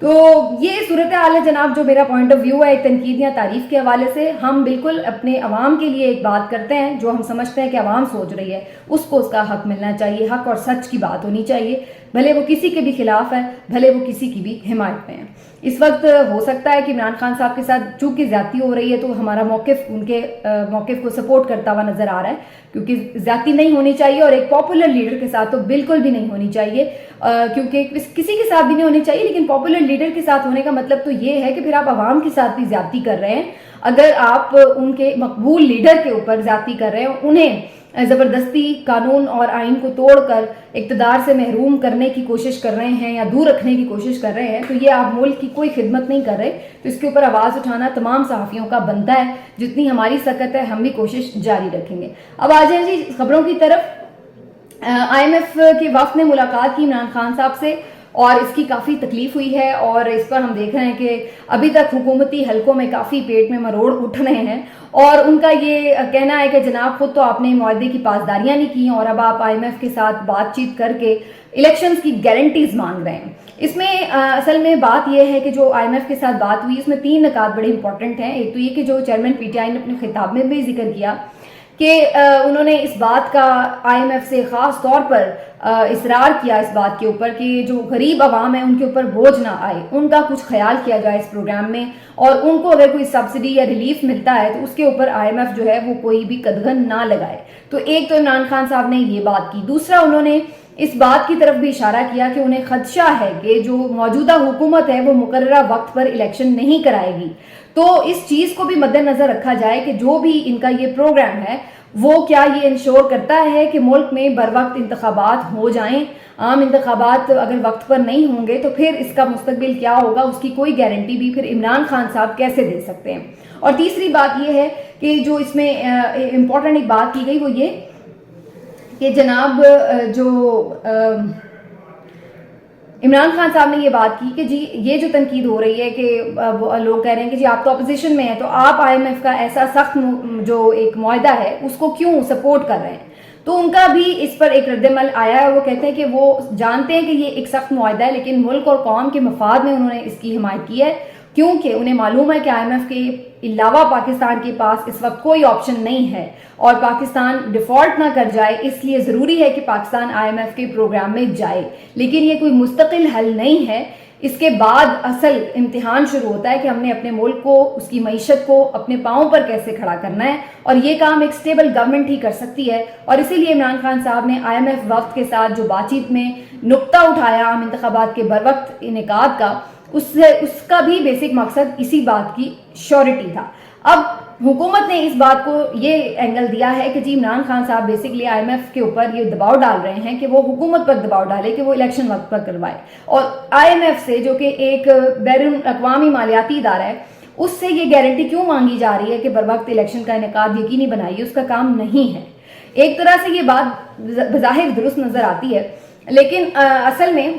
تو یہ صورتحال ہے جناب جو میرا پوائنٹ آف ویو ہے ایک تنقید یا تعریف کے حوالے سے. ہم بالکل اپنے عوام کے لیے ایک بات کرتے ہیں جو ہم سمجھتے ہیں کہ عوام سوچ رہی ہے, اس کو اس کا حق ملنا چاہیے, حق اور سچ کی بات ہونی چاہیے, بھلے وہ کسی کے بھی خلاف ہے, بھلے وہ کسی کی بھی حمایت میں ہے. اس وقت ہو سکتا ہے کہ عمران خان صاحب کے ساتھ چونکہ زیادتی ہو رہی ہے تو ہمارا موقف ان کے موقف کو سپورٹ کرتا ہوا نظر آ رہا ہے, کیونکہ زیادتی نہیں ہونی چاہیے اور ایک پاپولر لیڈر کے ساتھ تو بالکل بھی نہیں ہونی چاہیے, کیونکہ کسی کے ساتھ بھی نہیں ہونی چاہیے, لیکن پاپولر لیڈر کے ساتھ ہونے کا مطلب تو یہ ہے کہ پھر آپ عوام کے ساتھ بھی زیادتی کر رہے ہیں. اگر آپ ان کے مقبول لیڈر کے اوپر زیادتی کر رہے ہیں, انہیں زبردستی قانون اور آئین کو توڑ کر اقتدار سے محروم کرنے کی کوشش کر رہے ہیں یا دور رکھنے کی کوشش کر رہے ہیں, تو یہ آپ ملک کی کوئی خدمت نہیں کر رہے. تو اس کے اوپر آواز اٹھانا تمام صحافیوں کا بنتا ہے, جتنی ہماری سکت ہے ہم بھی کوشش جاری رکھیں گے. اب آ جائیں جی خبروں کی طرف. IMF کے وفد نے ملاقات کی عمران خان صاحب سے اور اس کی کافی تکلیف ہوئی ہے, اور اس پر ہم دیکھ رہے ہیں کہ ابھی تک حکومتی حلقوں میں کافی پیٹ میں مروڑ اٹھ رہے ہیں, اور ان کا یہ کہنا ہے کہ جناب خود تو آپ نے معاہدے کی پاسداریاں نہیں کی اور اب آپ IMF کے ساتھ بات چیت کر کے الیکشنز کی گارنٹیز مانگ رہے ہیں. اس میں اصل میں بات یہ ہے کہ جو IMF کے ساتھ بات ہوئی اس میں 3 نکات بڑے امپورٹنٹ ہیں. ایک تو یہ کہ جو چیئرمین PTI نے اپنے خطاب میں بھی ذکر کیا کہ انہوں نے اس بات کا IMF سے خاص طور پر اصرار کیا اس بات کے اوپر کہ جو غریب عوام ہے ان کے اوپر بوجھ نہ آئے, ان کا کچھ خیال کیا جائے اس پروگرام میں, اور ان کو اگر کوئی سبسڈی یا ریلیف ملتا ہے تو اس کے اوپر IMF جو ہے وہ کوئی بھی قدغن نہ لگائے. تو ایک تو عمران خان صاحب نے یہ بات کی. دوسرا انہوں نے اس بات کی طرف بھی اشارہ کیا کہ انہیں خدشہ ہے کہ جو موجودہ حکومت ہے وہ مقررہ وقت پر الیکشن نہیں کرائے گی, تو اس چیز کو بھی مد نظر رکھا جائے کہ جو بھی ان کا یہ پروگرام ہے وہ کیا یہ انشور کرتا ہے کہ ملک میں بر وقت انتخابات ہو جائیں. عام انتخابات اگر وقت پر نہیں ہوں گے تو پھر اس کا مستقبل کیا ہوگا, اس کی کوئی گارنٹی بھی پھر عمران خان صاحب کیسے دے سکتے ہیں. اور تیسری بات یہ ہے کہ جو اس میں امپورٹنٹ ایک بات کی گئی وہ یہ کہ جناب جو عمران خان صاحب نے یہ بات کی کہ جی یہ جو تنقید ہو رہی ہے کہ لوگ کہہ رہے ہیں کہ جی آپ تو اپوزیشن میں ہیں تو آپ IMF کا ایسا سخت جو ایک معاہدہ ہے اس کو کیوں سپورٹ کر رہے ہیں. تو ان کا بھی اس پر ایک رد عمل آیا ہے. وہ کہتے ہیں کہ وہ جانتے ہیں کہ یہ ایک سخت معاہدہ ہے لیکن ملک اور قوم کے مفاد میں انہوں نے اس کی حمایت کی ہے, کیونکہ انہیں معلوم ہے کہ IMF کے علاوہ پاکستان کے پاس اس وقت کوئی آپشن نہیں ہے اور پاکستان ڈیفالٹ نہ کر جائے, اس لیے ضروری ہے کہ پاکستان IMF کے پروگرام میں جائے. لیکن یہ کوئی مستقل حل نہیں ہے. اس کے بعد اصل امتحان شروع ہوتا ہے کہ ہم نے اپنے ملک کو, اس کی معیشت کو اپنے پاؤں پر کیسے کھڑا کرنا ہے, اور یہ کام ایک سٹیبل گورنمنٹ ہی کر سکتی ہے. اور اسی لیے عمران خان صاحب نے IMF وفد کے ساتھ جو بات چیت میں نقطہ اٹھایا عام انتخابات کے بر وقت انعقاد کا, اس کا بھی بیسک مقصد اسی بات کی شیورٹی تھا. اب حکومت نے اس بات کو یہ اینگل دیا ہے کہ جی عمران خان صاحب بیسکلی IMF کے اوپر یہ دباؤ ڈال رہے ہیں کہ وہ حکومت پر دباؤ ڈالے کہ وہ الیکشن وقت پر کروائے, اور IMF سے جو کہ ایک بین الاقوامی مالیاتی ادارہ ہے اس سے یہ گارنٹی کیوں مانگی جا رہی ہے کہ بر وقت الیکشن کا انعقاد یقینی بنائیے, اس کا کام نہیں ہے. ایک طرح سے یہ بات بظاہر درست نظر آتی ہے, لیکن اصل میں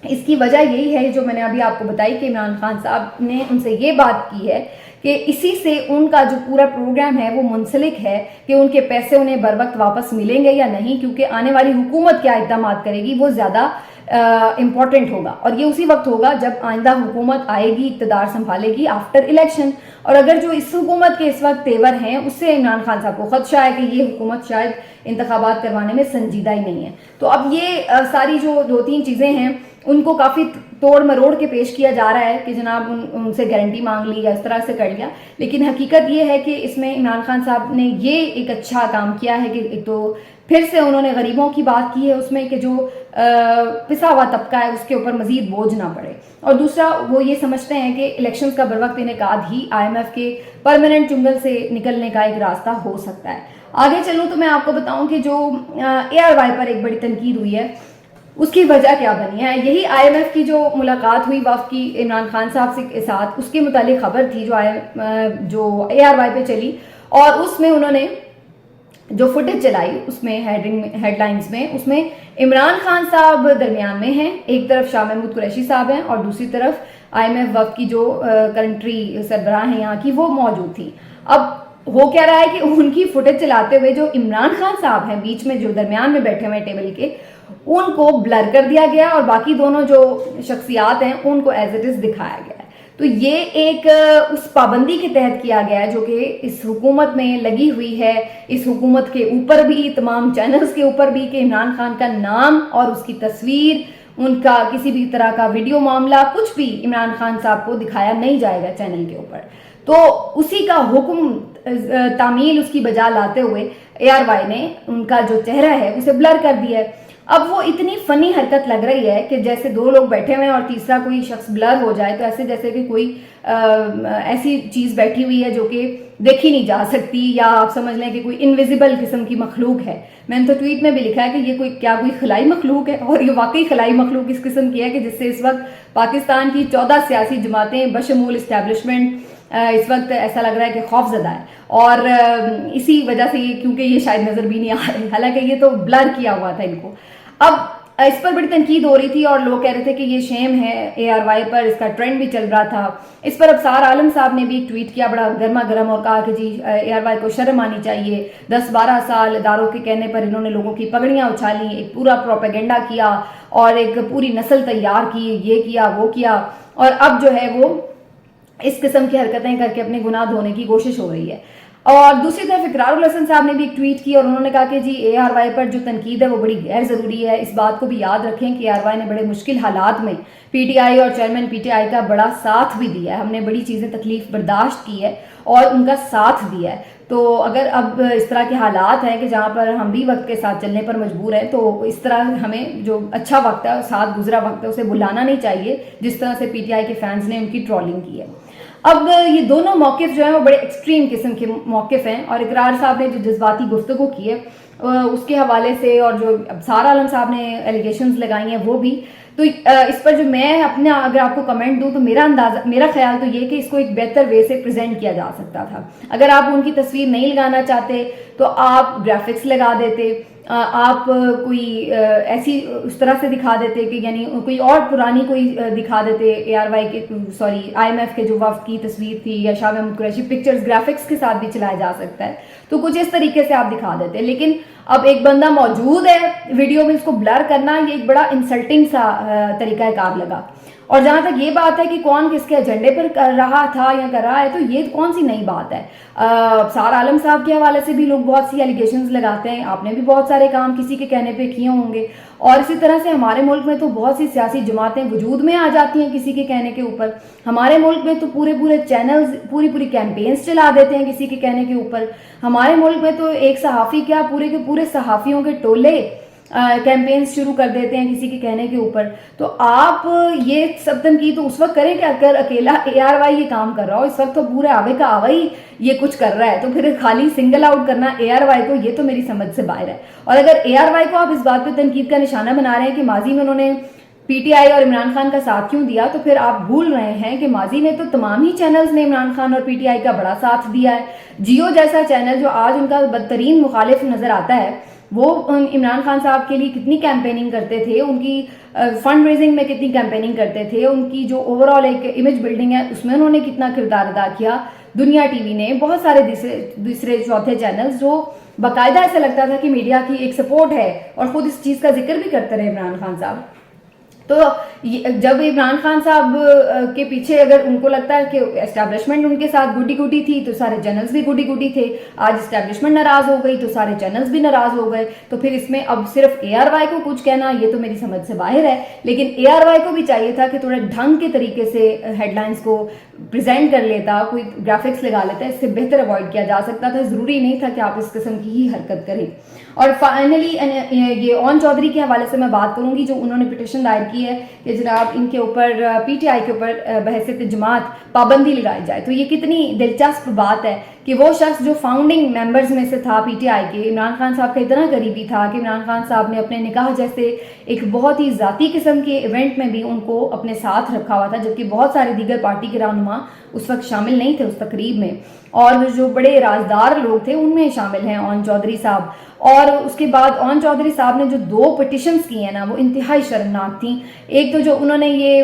اس کی وجہ یہی ہے جو میں نے ابھی آپ کو بتائی کہ عمران خان صاحب نے ان سے یہ بات کی ہے کہ اسی سے ان کا جو پورا پروگرام ہے وہ منسلک ہے کہ ان کے پیسے انہیں بر وقت واپس ملیں گے یا نہیں, کیونکہ آنے والی حکومت کیا اقدامات کرے گی وہ زیادہ امپورٹنٹ ہوگا, اور یہ اسی وقت ہوگا جب آئندہ حکومت آئے گی, اقتدار سنبھالے گی آفٹر الیکشن. اور اگر جو اس حکومت کے اس وقت تیور ہیں اس سے عمران خان صاحب کو خدشہ ہے کہ یہ حکومت شاید انتخابات کروانے میں سنجیدہ ہی نہیں ہے. تو اب یہ ساری جو 2-3 چیزیں ہیں ان کو کافی توڑ مروڑ کے پیش کیا جا رہا ہے کہ جناب ان سے گارنٹی مانگ لی یا اس طرح سے کر لیا, لیکن حقیقت یہ ہے کہ اس میں عمران خان صاحب نے یہ ایک اچھا کام کیا ہے کہ ایک تو پھر سے انہوں نے غریبوں کی بات کی ہے اس میں کہ جو پسا ہوا طبقہ ہے اس کے اوپر مزید بوجھ نہ پڑے, اور دوسرا وہ یہ سمجھتے ہیں کہ الیکشنز کا بر وقت انعقاد ہی IMF کے پرماننٹ چنگل سے نکلنے کا ایک راستہ ہو سکتا ہے. آگے چلوں تو میں آپ کو بتاؤں کہ جو ARY پر ایک بڑی تنقید ہوئی ہے اس کی وجہ کیا بنی ہے. یہی IMF کی جو ملاقات ہوئی وفد کی عمران خان صاحب کے ساتھ, اس کے متعلق خبر تھی جو ARY پہ چلی, اور اس میں انہوں نے جو فوٹیج چلائی اس میں ہیڈ لائنز میں اس میں عمران خان صاحب درمیان میں ہیں, ایک طرف شاہ محمود قریشی صاحب ہیں اور دوسری طرف IMF وفد کی جو کنٹری سربراہ ہیں یہاں کی وہ موجود تھی. اب ہو کیا رہا ہے کہ ان کی فوٹیج چلاتے ہوئے جو عمران خان صاحب ہیں بیچ میں جو درمیان میں بیٹھے ہوئے ٹیبل کے, ان کو بلر کر دیا گیا اور باقی دونوں جو شخصیات ہیں ان کو ایز اٹ از دکھایا گیا ہے. تو یہ ایک اس پابندی کے تحت کیا گیا ہے جو کہ اس حکومت میں لگی ہوئی ہے, اس حکومت کے اوپر بھی, تمام چینلز کے اوپر بھی, کہ عمران خان کا نام اور اس کی تصویر, ان کا کسی بھی طرح کا ویڈیو معاملہ, کچھ بھی عمران خان صاحب کو دکھایا نہیں جائے گا چینل کے اوپر. تو اسی کا حکم تعمیل اس کی بجا لاتے ہوئے ARY نے ان کا جو چہرہ ہے اسے بلر کر دیا ہے. اب وہ اتنی فنی حرکت لگ رہی ہے کہ جیسے دو لوگ بیٹھے ہوئے ہیں اور تیسرا کوئی شخص بلر ہو جائے, تو ایسے جیسے کہ کوئی ایسی چیز بیٹھی ہوئی ہے جو کہ دیکھی نہیں جا سکتی, یا آپ سمجھ لیں کہ کوئی انویزیبل قسم کی مخلوق ہے. میں نے تو ٹویٹ میں بھی لکھا ہے کہ یہ کوئی خلائی مخلوق ہے, اور یہ واقعی خلائی مخلوق اس قسم کی ہے کہ جس سے اس وقت پاکستان کی 14 سیاسی جماعتیں بشمول اسٹیبلشمنٹ اس وقت ایسا لگ رہا ہے کہ خوف زدہ ہے. اور اسی وجہ سے یہ, کیونکہ یہ شاید نظر بھی نہیں آ رہی, حالانکہ یہ تو بلر کیا ہوا تھا ان کو. اب اس پر بڑی تنقید ہو رہی تھی اور لوگ کہہ رہے تھے کہ یہ شیم ہے ARY پر, اس کا ٹرینڈ بھی چل رہا تھا. اس پر ابصار عالم صاحب نے بھی ایک ٹویٹ کیا بڑا گرما گرم, اور کہا کہ جی ARY کو شرم آنی چاہیے, 10-12 سال اداروں کے کہنے پر انہوں نے لوگوں کی پگڑیاں اچھالیں, ایک پورا پروپیگنڈا کیا اور ایک پوری نسل تیار کی, یہ کیا وہ کیا, اور اب جو ہے وہ اس قسم کی حرکتیں کر کے اپنے گناہ دھونے کی کوشش ہو رہی ہے. اور دوسری طرف اقرار الحسن صاحب نے بھی ایک ٹویٹ کی اور انہوں نے کہا کہ جی ARY پر جو تنقید ہے وہ بڑی غیر ضروری ہے. اس بات کو بھی یاد رکھیں کہ ARY نے بڑے مشکل حالات میں PTI اور چیئرمین PTI کا بڑا ساتھ بھی دیا ہے. ہم نے بڑی چیزیں تکلیف برداشت کی ہے اور ان کا ساتھ دیا ہے. تو اگر اب اس طرح کے حالات ہیں کہ جہاں پر ہم بھی وقت کے ساتھ چلنے پر مجبور ہیں, تو اس طرح ہمیں جو اچھا وقت ہے, ساتھ گزرا وقت ہے, اسے بلانا نہیں چاہیے جس طرح سے PTI کے فینس نے ان کی ٹرولنگ کی ہے. اب یہ دونوں موقف جو ہیں وہ بڑے ایکسٹریم قسم کے موقف ہیں, اور اقرار صاحب نے جو جذباتی گفتگو کی ہے اس کے حوالے سے, اور جو ابصار عالم صاحب نے ایلیگیشنز لگائی ہیں وہ بھی, تو اس پر جو میں اپنا اگر آپ کو کمنٹ دوں تو میرا خیال تو یہ کہ اس کو ایک بہتر وے سے پریزنٹ کیا جا سکتا تھا. اگر آپ ان کی تصویر نہیں لگانا چاہتے تو آپ گرافکس لگا دیتے, آپ کوئی ایسی اس طرح سے دکھا دیتے کہ یعنی کوئی اور پرانی کوئی دکھا دیتے, ARY کے IMF کے جو وفد کی تصویر تھی یا شاہ محمود قریشی, پکچرز گرافکس کے ساتھ بھی چلایا جا سکتا ہے, تو کچھ اس طریقے سے آپ دکھا دیتے. لیکن اب ایک بندہ موجود ہے ویڈیو میں, اس کو بلر کرنا یہ ایک بڑا انسلٹنگ سا طریقہ کار لگا. اور جہاں تک یہ بات ہے کہ کون کس کے ایجنڈے پر کر رہا تھا یا کر رہا ہے, تو یہ کون سی نئی بات ہے. ابصار عالم صاحب کے حوالے سے بھی لوگ بہت سی ایلیگیشنز لگاتے ہیں, آپ نے بھی بہت سارے کام کسی کے کہنے پہ کیے ہوں گے, اور اسی طرح سے ہمارے ملک میں تو بہت سی سیاسی جماعتیں وجود میں آ جاتی ہیں کسی کے کہنے کے اوپر. ہمارے ملک میں تو پورے چینلز پوری کیمپینز چلا دیتے ہیں کسی کے کہنے کے اوپر. ہمارے ملک میں تو ایک صحافی کیا پورے کے پورے صحافیوں کے ٹولے کیمپینز شروع کر دیتے ہیں کسی کے کہنے کے اوپر. تو آپ یہ سب تنقید تو اس وقت کریں کہ اگر اکیلا ARY یہ کام کر رہا ہو, اس وقت تو پورے آوے کا آوا ہی یہ کچھ کر رہا ہے, تو پھر خالی سنگل آؤٹ کرنا ARY کو, یہ تو میری سمجھ سے باہر ہے. اور اگر ARY کو آپ اس بات پہ تنقید کا نشانہ بنا رہے ہیں کہ ماضی میں انہوں نے PTI اور عمران خان کا ساتھ کیوں دیا, تو پھر آپ بھول رہے ہیں کہ ماضی میں تو تمام ہی چینلز نے عمران خان اور PTI کا بڑا ساتھ دیا ہے. جیو جیسا چینل جو آج ان کا بدترین مخالف نظر آتا ہے, وہ عمران خان صاحب کے لیے کتنی کیمپیننگ کرتے تھے, ان کی فنڈ ریزنگ میں کتنی کیمپیننگ کرتے تھے, ان کی جو اوور آل ایک امیج بلڈنگ ہے اس میں انہوں نے کتنا کردار ادا کیا. دنیا ٹی وی نے, بہت سارے دوسرے چوتھے چینلز جو باقاعدہ ایسا لگتا تھا کہ میڈیا کی ایک سپورٹ ہے, اور خود اس چیز کا ذکر بھی کرتے رہے عمران خان صاحب. تو جب عمران خان صاحب کے پیچھے اگر ان کو لگتا ہے کہ اسٹیبلشمنٹ ان کے ساتھ گڈی گڈی تھی, تو سارے چینلز بھی گڈی گڈی تھے. آج اسٹیبلشمنٹ ناراض ہو گئی تو سارے چینلز بھی ناراض ہو گئے. تو پھر اس میں اب صرف ARY کو کچھ کہنا یہ تو میری سمجھ سے باہر ہے. لیکن ARY کو بھی چاہیے تھا کہ تھوڑے ڈھنگ کے طریقے سے ہیڈ لائنز کو پریزنٹ کر لیتا, کوئی گرافکس لگا لیتا, اس سے بہتر اوائڈ کیا جا سکتا تھا. ضروری نہیں تھا کہ آپ اس قسم کی ہی حرکت کریں. اور فائنلی یہ اون چودھری کے حوالے سے میں بات کروں گی, جو انہوں نے پٹیشن دائر کی ہے کہ جناب ان کے اوپر PTI کے اوپر بحیثیت جماعت پابندی لگائی جائے. تو یہ کتنی دلچسپ بات ہے کہ وہ شخص جو فاؤنڈنگ ممبرز میں سے تھا PTI کے, عمران خان صاحب کا اتنا قریبی تھا کہ عمران خان صاحب نے اپنے نکاح جیسے ایک بہت ہی ذاتی قسم کے ایونٹ میں بھی ان کو اپنے ساتھ رکھا ہوا تھا, جبکہ بہت سارے دیگر پارٹی کے رہنما اس وقت شامل نہیں تھے اس تقریب میں. اور جو بڑے رازدار لوگ تھے ان میں شامل ہیں اون چودھری صاحب. اور اس کے بعد اون چودھری صاحب نے جو 2 پٹیشنز کی ہیں نا وہ انتہائی شرمناک تھیں. ایک تو جو انہوں نے یہ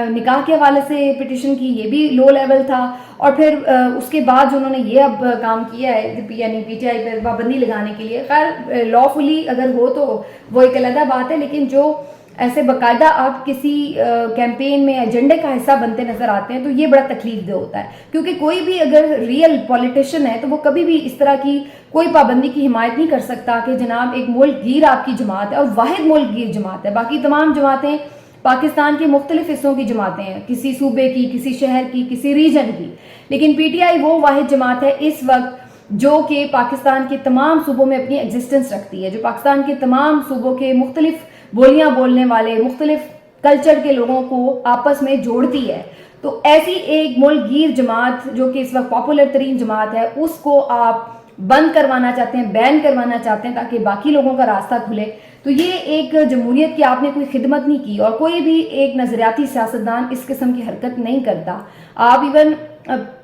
نکاح کے حوالے سے پٹیشن کی یہ بھی لو لیول تھا, اور پھر اس کے بعد جو انہوں نے یہ اب کام کیا ہے یعنی پی ٹی آئی پر پابندی لگانے کے لیے, خیر لا فلی اگر ہو تو وہ ایک علیحدہ بات ہے, لیکن جو ایسے باقاعدہ آپ کسی کیمپین میں ایجنڈے کا حصہ بنتے نظر آتے ہیں تو یہ بڑا تکلیف دہ ہوتا ہے, کیونکہ کوئی بھی اگر ریئل پولیٹیشین ہے تو وہ کبھی بھی اس طرح کی کوئی پابندی کی حمایت نہیں کر سکتا کہ جناب ایک ملک گیر آپ کی جماعت ہے اور واحد ملک گیر جماعت ہے, باقی تمام جماعتیں پاکستان کے مختلف حصوں کی جماعتیں ہیں, کسی صوبے کی, کسی شہر کی, کسی ریجن کی, لیکن پی ٹی آئی وہ واحد جماعت ہے اس وقت جو کہ پاکستان کے تمام صوبوں میں اپنی ایگزسٹنس رکھتی ہے, جو پاکستان کے تمام صوبوں کے مختلف بولیاں بولنے والے مختلف کلچر کے لوگوں کو آپس میں جوڑتی ہے. تو ایسی ایک ملک گیر جماعت جو کہ اس وقت پاپولر ترین جماعت ہے, اس کو آپ بند کروانا چاہتے ہیں, بین کروانا چاہتے ہیں تاکہ باقی لوگوں کا راستہ کھلے. تو یہ ایک جمہوریت کی آپ نے کوئی خدمت نہیں کی, اور کوئی بھی ایک نظریاتی سیاستدان اس قسم کی حرکت نہیں کرتا. آپ even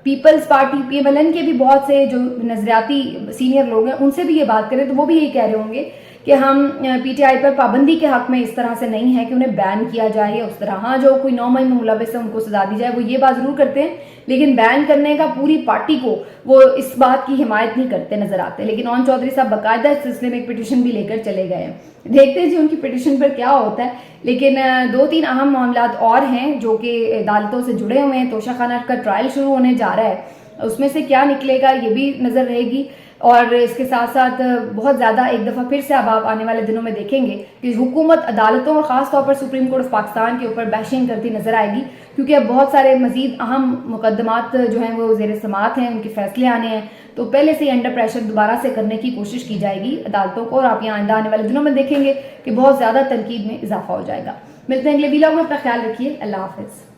Peoples Party P M L N کے بھی بہت سے جو نظریاتی سینئر لوگ ہیں ان سے بھی یہ بات کریں تو وہ بھی یہی کہہ رہے ہوں گے کہ ہم پی ٹی آئی پر پابندی کے حق میں اس طرح سے نہیں ہے کہ انہیں بین کیا جائے یا اس طرح, ہاں جو کوئی 9 مئی میں ملوث ہے ان کو سزا دی جائے, وہ یہ بات ضرور کرتے ہیں, لیکن بین کرنے کا پوری پارٹی کو وہ اس بات کی حمایت نہیں کرتے نظر آتے. لیکن اون چودھری صاحب باقاعدہ اس سلسلے میں ایک پٹیشن بھی لے کر چلے گئے ہیں, دیکھتے ہیں جی ان کی پٹیشن پر کیا ہوتا ہے. لیکن 2-3 اہم معاملات اور ہیں جو کہ عدالتوں سے جڑے ہوئے ہیں. توشہ خانہ کا ٹرائل شروع ہونے جا رہا ہے, اس میں سے کیا نکلے گا یہ بھی نظر رہے گی, اور اس کے ساتھ ساتھ بہت زیادہ ایک دفعہ پھر سے اب آپ آنے والے دنوں میں دیکھیں گے کہ حکومت عدالتوں اور خاص طور پر سپریم کورٹ آف پاکستان کے اوپر بیشنگ کرتی نظر آئے گی, کیونکہ اب بہت سارے مزید اہم مقدمات جو ہیں وہ زیر سماعت ہیں, ان کے فیصلے آنے ہیں, تو پہلے سے انڈر پریشر دوبارہ سے کرنے کی کوشش کی جائے گی عدالتوں کو, اور آپ یہاں آئندہ آنے والے دنوں میں دیکھیں گے کہ بہت زیادہ تنقید میں اضافہ ہو جائے گا. ملتے ہیں اگلے ویلاگ میں, اپنا خیال رکھیے, اللہ حافظ.